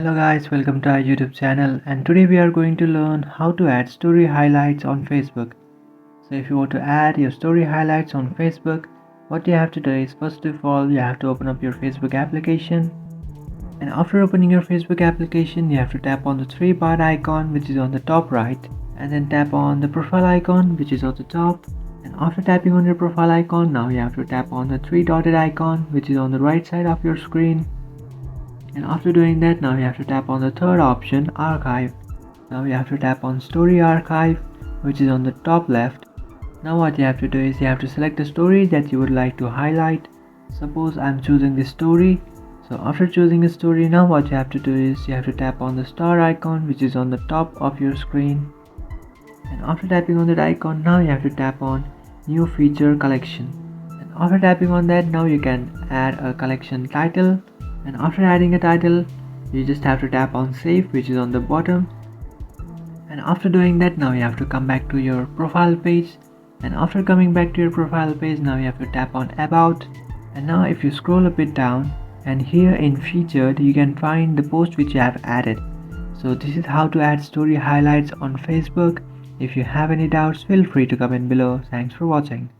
Hello guys, welcome to our YouTube channel, and today we are going to learn how to add story highlights on Facebook. So if you want to add your story highlights on Facebook, what you have to do is first of all you have to open up your Facebook application, and after opening your Facebook application you have to tap on the three bar icon which is on the top right, and then tap on the profile icon which is on the top. And after tapping on your profile icon, now you have to tap on the three dotted icon which is on the right side of your screen. And after doing that, now you have to tap on the third option, archive. Now you have to tap on story archive, which is on the top left. Now what you have to do is you have to select a story that you would like to highlight. Suppose I'm choosing this story. So after choosing a story, now what you have to do is you have to tap on the star icon which is on the top of your screen. And after tapping on that icon, now you have to tap on new feature collection. And after tapping on that, now you can add a collection title. And after adding a title, you just have to tap on save which is on the bottom. And after doing that, now you have to come back to your profile page. And after coming back to your profile page, now you have to tap on about. And now if you scroll a bit down, and here in featured you can find the post which you have added. So this is how to add story highlights on Facebook. If you have any doubts, feel free to comment below. Thanks for watching.